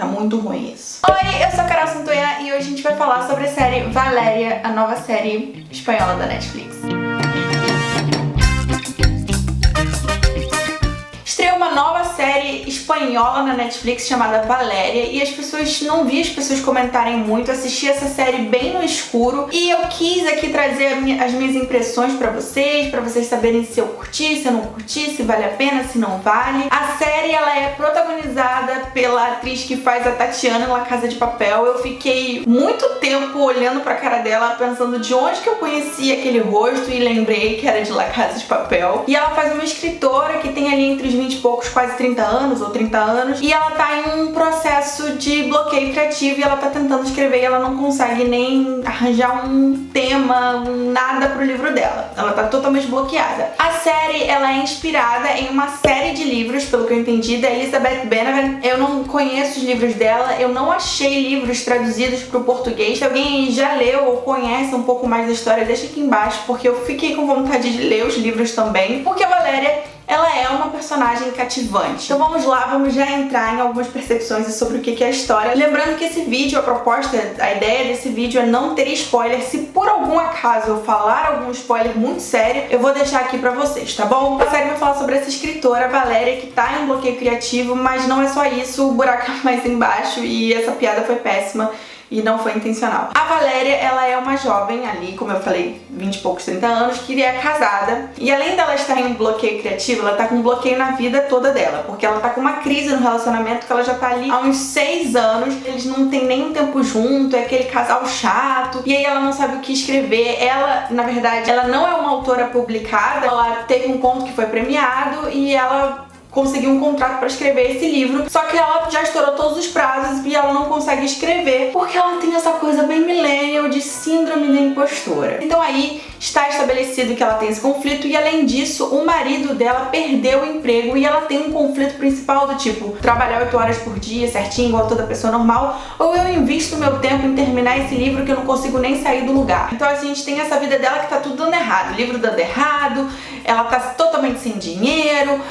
Tá muito ruim isso. Oi, eu sou a Carol Santoyan e hoje a gente vai falar sobre a série Valéria, a nova série espanhola da Netflix. Estreou uma nova série espanhola na Netflix chamada Valéria e não vi as pessoas comentarem muito, assisti essa série bem no escuro e eu quis aqui trazer as minhas impressões pra vocês saberem se eu curti, se eu não curti, se vale a pena, se não vale. A série, ela é protagonizada pela atriz que faz a Tatiana em La Casa de Papel. Eu fiquei muito tempo olhando pra cara dela, pensando de onde que eu conhecia aquele rosto e lembrei que era de La Casa de Papel. E ela faz uma escritora que tem ali entre os 20 e poucos, quase 30 anos ou 30 anos, e ela tá em um processo de bloqueio criativo e ela tá tentando escrever e ela não consegue nem arranjar um tema, nada pro livro dela. Ela tá totalmente bloqueada. A série, ela é inspirada em uma série de livros, pelo que eu entendi, da Elizabeth Benavent. Eu não conheço os livros dela, eu não achei livros traduzidos pro português. Se alguém já leu ou conhece um pouco mais da história, deixa aqui embaixo, porque eu fiquei com vontade de ler os livros também, porque a Valéria, ela é uma personagem cativante. Então vamos lá, vamos já entrar em algumas percepções sobre o que é a história. Lembrando que esse vídeo, a ideia desse vídeo é não ter spoiler. Se por algum acaso eu falar algum spoiler muito sério, eu vou deixar aqui pra vocês, tá bom? A série vai falar sobre essa escritora, Valéria, que tá em um bloqueio criativo, mas não é só isso, o buraco é mais embaixo e essa piada foi péssima. E não foi intencional. A Valéria, ela é uma jovem ali, como eu falei, 20 e poucos, 30 anos, que é casada. E além dela estar em um bloqueio criativo, ela tá com um bloqueio na vida toda dela. Porque ela tá com uma crise no relacionamento que ela já tá ali há uns 6 anos. Eles não têm nenhum tempo junto, é aquele casal chato. E aí ela não sabe o que escrever. Ela, na verdade, ela não é uma autora publicada. Ela teve um conto que foi premiado e ela conseguiu um contrato para escrever esse livro, só que ela já estourou todos os prazos e ela não consegue escrever porque ela tem essa coisa bem millennial de síndrome da impostora. Então aí está estabelecido que ela tem esse conflito e além disso o marido dela perdeu o emprego e ela tem um conflito principal do tipo trabalhar 8 horas por dia certinho igual toda pessoa normal, ou eu invisto meu tempo em terminar esse livro que eu não consigo nem sair do lugar. Então a gente tem essa vida dela que tá tudo dando errado, o livro dando errado, ela tá totalmente sem dinheiro,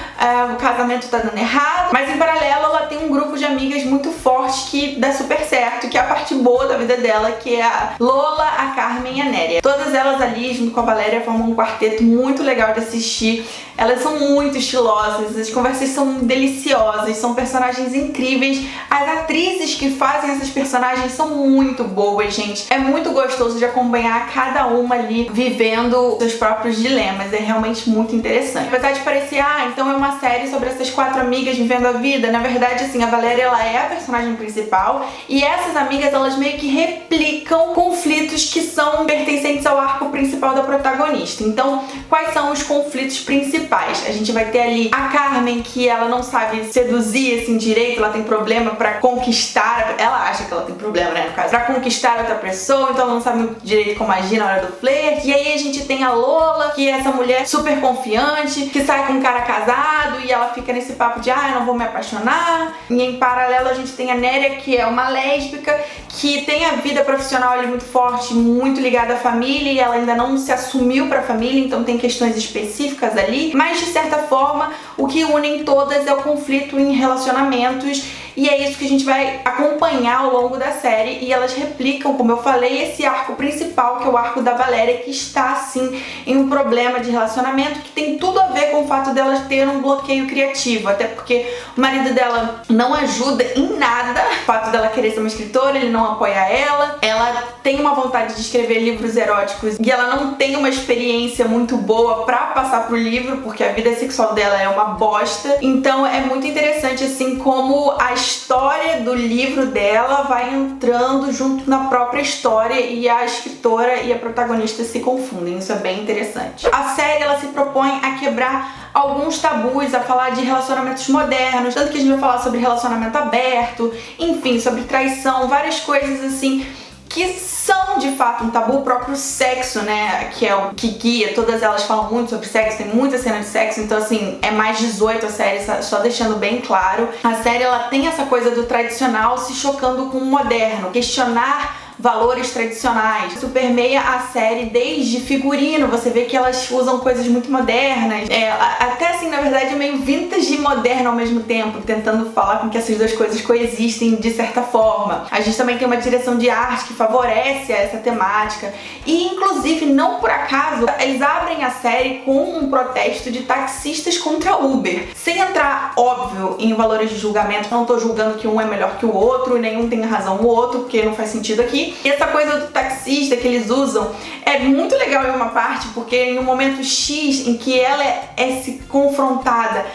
o casamento tá dando errado, mas em paralelo ela tem um grupo de amigas muito forte que dá super certo, que é a parte boa da vida dela, que é a Lola, a Carmen e a Néria. Todas elas ali, junto com a Valéria, formam um quarteto muito legal de assistir. Elas são muito estilosas, as conversas são deliciosas, são personagens incríveis. As atrizes que fazem essas personagens são muito boas, gente. É muito gostoso de acompanhar cada uma ali vivendo seus próprios dilemas. É realmente muito interessante. Apesar de parecer, então é uma série sobre essas 4 amigas vivendo a vida, na verdade, assim, a Valéria, ela é a personagem principal e essas amigas, elas meio que replicam conflitos que são pertencentes ao arco principal da protagonista. Então, quais são os conflitos principais? A gente vai ter ali a Carmen, que ela não sabe seduzir, assim, direito, ela tem problema pra conquistar, ela acha que ela tem problema, né, no caso, pra conquistar outra pessoa, então ela não sabe muito direito como agir na hora do flerte. E aí a gente tem a Lola, que é essa mulher super confiante, que sai com um cara casado e ela fica nesse papo de eu não vou me apaixonar. E em paralelo a gente tem a Néria, que é uma lésbica, que tem a vida profissional ali muito forte, muito ligada à família e ela ainda não se assumiu pra família, então tem questões específicas ali, mas de certa forma o que une todas é o conflito em relacionamentos. E é isso que a gente vai acompanhar ao longo da série e elas replicam, como eu falei, esse arco principal, que é o arco da Valéria, que está, assim, em um problema de relacionamento que tem tudo a ver com o fato delas ter um bloqueio criativo, até porque o marido dela não ajuda em nada, o fato dela querer ser uma escritora, ele não apoia ela tem uma vontade de escrever livros eróticos e ela não tem uma experiência muito boa pra passar pro livro, porque a vida sexual dela é uma bosta. Então é muito interessante, assim, como a história do livro dela vai entrando junto na própria história e a escritora e a protagonista se confundem. Isso é bem interessante. A série, ela se propõe a quebrar alguns tabus, a falar de relacionamentos modernos, tanto que a gente vai falar sobre relacionamento aberto, enfim, sobre traição, várias coisas assim que são de fato um tabu. O próprio sexo, né, que é o que guia, todas elas falam muito sobre sexo, tem muita cena de sexo, então assim, é mais 18 a série, só deixando bem claro. A série, ela tem essa coisa do tradicional se chocando com o moderno, questionar valores tradicionais. Isso permeia a série desde figurino, você vê que elas usam coisas muito modernas, até assim, na verdade, é meio vintage e moderno ao mesmo tempo, tentando falar com que essas duas coisas coexistem de certa forma. A gente também tem uma direção de arte que favorece essa temática e, inclusive, não por acaso, eles abrem a série com um protesto de taxistas contra Uber. Sem entrar, óbvio, em valores de julgamento, não tô julgando que um é melhor que o outro, nenhum tem razão o outro, porque não faz sentido aqui. E essa coisa do taxista que eles usam é muito legal em uma parte, porque em um momento X em que ela é se confrontada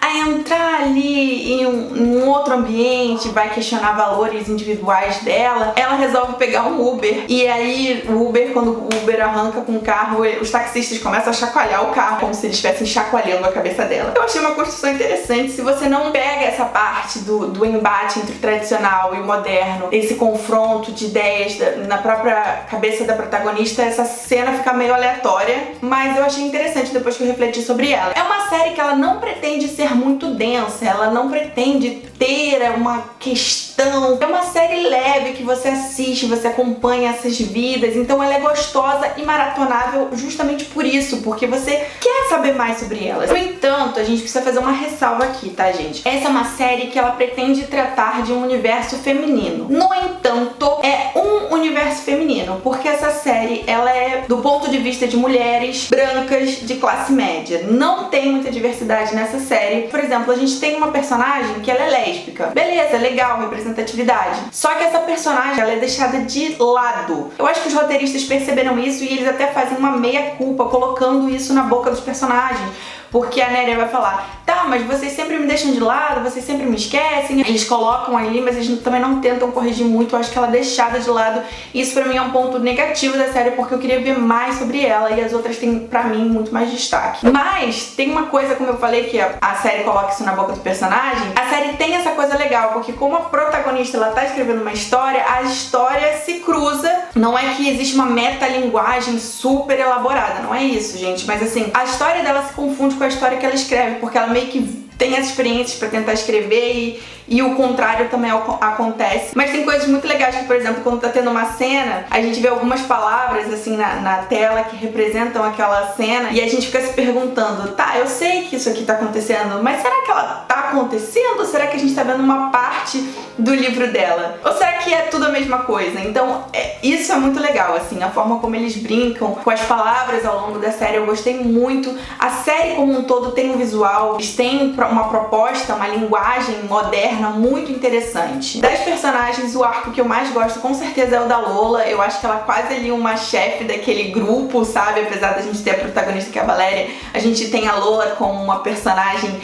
a entrar ali em um outro ambiente, vai questionar valores individuais dela, ela resolve pegar um Uber. E aí o Uber, quando o Uber arranca com o carro, os taxistas começam a chacoalhar o carro como se eles estivessem chacoalhando a cabeça dela. Eu achei uma construção interessante. Se você não pega essa parte do embate entre o tradicional e o moderno, esse confronto de ideias na própria cabeça da protagonista, essa cena fica meio aleatória, mas eu achei interessante depois que eu refleti sobre ela. É uma série que ela não pretende ser muito densa, ela não pretende ter uma questão. É uma série leve que você assiste, você acompanha essas vidas, então ela é gostosa e maratonável justamente por isso, porque você quer saber mais sobre elas. No entanto, a gente precisa fazer uma ressalva aqui, tá, gente? Essa é uma série que ela pretende tratar de um universo feminino. No entanto, é um universo feminino, porque essa série, ela é do ponto de vista de mulheres brancas de classe média. Não tem muita diversidade nessa série. Por exemplo, a gente tem uma personagem que ela é lésbica. Beleza, legal, representatividade. Só que essa personagem, ela é deixada de lado. Eu acho que os roteiristas perceberam isso e eles até fazem uma meia-culpa colocando isso na boca dos personagens. Porque a Néria vai falar, tá, mas vocês sempre me deixam de lado, vocês sempre me esquecem. Eles colocam ali, mas eles também não tentam corrigir muito. Eu acho que ela é deixada de lado. Isso pra mim é um ponto negativo da série, porque eu queria ver mais sobre ela e as outras têm, pra mim, muito mais destaque. Mas tem uma coisa, como eu falei, que a série coloca isso na boca do personagem. A série tem essa coisa legal, porque como a protagonista, ela tá escrevendo uma história, a história se cruza. Não é que existe uma metalinguagem super elaborada, não é isso, gente. Mas assim, a história dela se confunde com a história que ela escreve, porque ela meio que tem as experiências pra tentar escrever e o contrário também acontece. Mas tem coisas muito legais que, por exemplo, quando tá tendo uma cena, a gente vê algumas palavras assim na tela que representam aquela cena e a gente fica se perguntando, tá, eu sei que isso aqui tá acontecendo, mas será que ela tá acontecendo? Ou será que a gente tá vendo uma parte do livro dela? Ou será que é tudo a mesma coisa? Então, isso é muito legal, assim, a forma como eles brincam com as palavras ao longo da série, eu gostei muito. A série como um todo tem um visual, eles têm uma proposta, uma linguagem moderna muito interessante. Das personagens, o arco que eu mais gosto com certeza é o da Lola. Eu acho que ela é quase ali uma chefe daquele grupo, sabe? Apesar da gente ter a protagonista que é a Valéria, a gente tem a Lola como uma personagem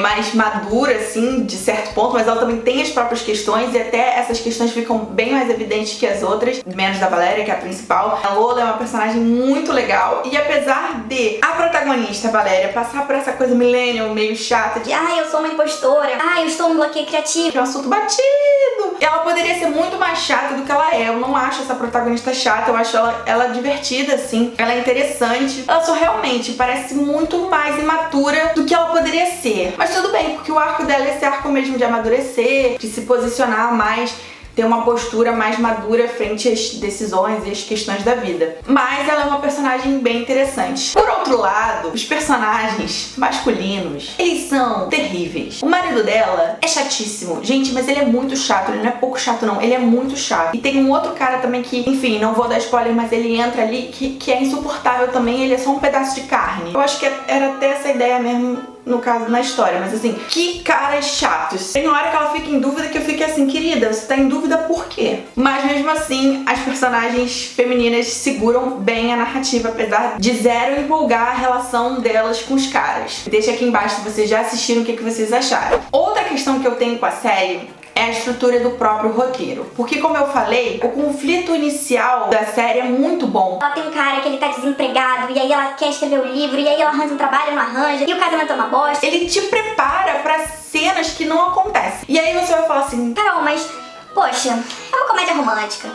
mais madura, assim, de certo ponto, mas ela também tem as próprias questões e até essas questões ficam bem mais evidentes que as outras, menos da Valéria, que é a principal. A Lola é uma personagem muito legal e apesar de a protagonista, a Valéria, passar por essa coisa millennial, meio chata, de eu sou uma impostora, eu estou no bloqueio criativo, que é um assunto batido, ela poderia ser muito mais chata do que ela é. Eu não acho essa protagonista chata, eu acho ela divertida, assim, ela é interessante. Ela só realmente parece muito mais imatura do que ela poderia ser. Mas tudo bem, porque o arco dela é esse arco mesmo de amadurecer, de se posicionar mais, ter uma postura mais madura frente às decisões e às questões da vida. Mas ela é uma personagem bem interessante. Por outro lado, os personagens masculinos, eles são terríveis. O marido dela é chatíssimo. Gente, mas ele é muito chato. Ele não é pouco chato, não. Ele é muito chato. E tem um outro cara também que, enfim, não vou dar spoiler, mas ele entra ali que é insuportável também. Ele é só um pedaço de carne. Eu acho que era até essa ideia mesmo, no caso, na história, mas assim, que caras chatos. Tem uma hora que ela fica em dúvida que eu fico assim, querida, você tá em dúvida por quê? Mas mesmo assim, as personagens femininas seguram bem a narrativa, apesar de zero empolgar a relação delas com os caras. Deixa aqui embaixo se vocês já assistiram, o que vocês acharam. Outra questão que eu tenho com a série é a estrutura do próprio roteiro. Porque, como eu falei, o conflito inicial da série é muito bom. Ela tem um cara que ele tá desempregado, e aí ela quer escrever o livro, e aí ela arranja um trabalho, não arranja, e o casamento é uma bosta. Ele te prepara pra cenas que não acontecem. E aí você vai falar assim, Carol, mas, poxa, é uma comédia romântica.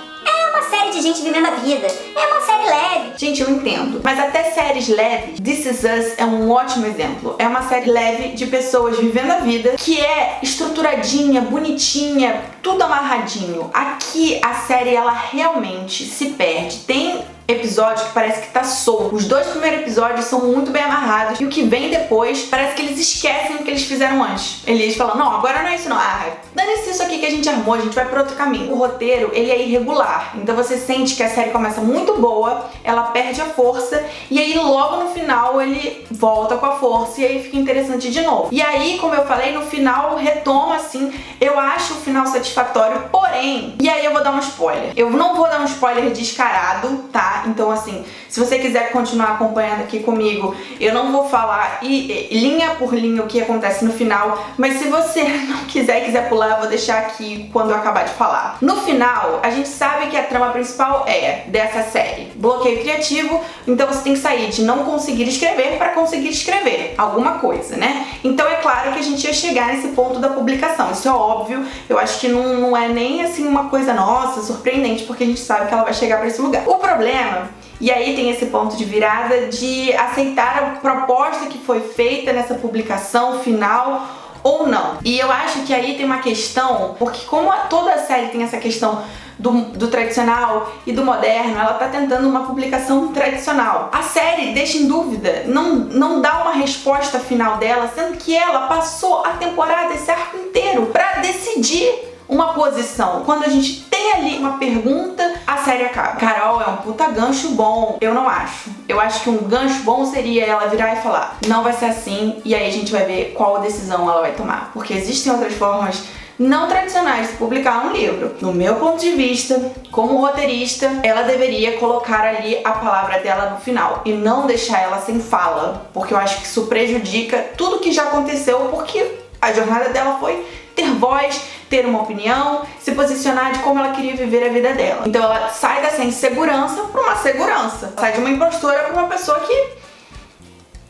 uma série de gente vivendo a vida. É uma série leve. Gente, eu entendo. Mas até séries leves, This Is Us é um ótimo exemplo. É uma série leve de pessoas vivendo a vida, que é estruturadinha, bonitinha, tudo amarradinho. Aqui a série, ela realmente se perde. Tem episódio que parece que tá solto. Os 2 primeiros episódios são muito bem amarrados e o que vem depois parece que eles esquecem o que eles fizeram antes. Eles falam, não, agora não é isso não. Ah, dane-se isso aqui que a gente armou, a gente vai por outro caminho. O roteiro, ele é irregular. Então você sente que a série começa muito boa, ela perde a força e aí logo no final ele volta com a força e aí fica interessante de novo. E aí, como eu falei, no final retoma assim. Eu acho o final satisfatório, porém, e aí eu vou dar um spoiler. Eu não vou dar um spoiler descarado, tá? Então assim, se você quiser continuar acompanhando aqui comigo, eu não vou falar linha por linha o que acontece no final, mas se você não quiser e quiser pular, eu vou deixar aqui quando eu acabar de falar. No final, a gente sabe que a trama principal é dessa série bloqueio criativo, então você tem que sair de não conseguir escrever para conseguir escrever alguma coisa, né? Então é claro que a gente ia chegar nesse ponto da publicação, isso é óbvio, eu acho que não é nem assim uma coisa nossa, surpreendente, porque a gente sabe que ela vai chegar para esse lugar. O problema, e aí tem esse ponto de virada de aceitar a proposta que foi feita nessa publicação final ou não. E eu acho que aí tem uma questão, porque como toda a série tem essa questão do tradicional e do moderno, ela tá tentando uma publicação tradicional. A série deixa em dúvida, não dá uma resposta final dela, sendo que ela passou a temporada, esse arco inteiro, pra decidir uma posição. Quando a gente tem ali uma pergunta, a série acaba. Carol é um puta gancho bom. Eu não acho. Eu acho que um gancho bom seria ela virar e falar, não vai ser assim, e aí a gente vai ver qual decisão ela vai tomar. Porque existem outras formas não tradicionais de publicar um livro. No meu ponto de vista, como roteirista, ela deveria colocar ali a palavra dela no final e não deixar ela sem fala, porque eu acho que isso prejudica tudo que já aconteceu, porque a jornada dela foi ter voz, ter uma opinião, se posicionar de como ela queria viver a vida dela. Então ela sai dessa insegurança para uma segurança, sai de uma impostora para uma pessoa que,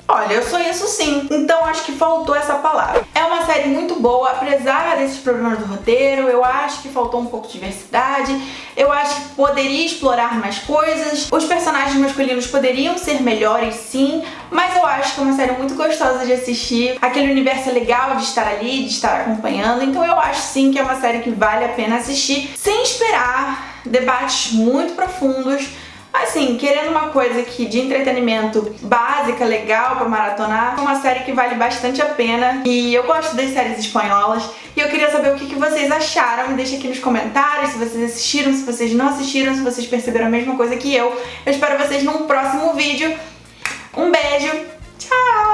olha, eu sou isso sim. Então acho que faltou essa palavra. É uma série muito boa, apesar desses problemas do roteiro. Eu acho que faltou um pouco de diversidade. Eu acho que poderia explorar mais coisas. Os personagens masculinos poderiam ser melhores sim, mas eu acho que é uma série muito gostosa de assistir. Aquele universo é legal de estar ali, de estar acompanhando. Então eu acho sim que é uma série que vale a pena assistir, sem esperar debates muito profundos. Assim, querendo uma coisa que de entretenimento básica, legal pra maratonar, é uma série que vale bastante a pena. E eu gosto das séries espanholas. E eu queria saber o que vocês acharam. Me deixa aqui nos comentários se vocês assistiram, se vocês não assistiram, se vocês perceberam a mesma coisa que eu. Eu espero vocês num próximo vídeo. Um beijo, tchau!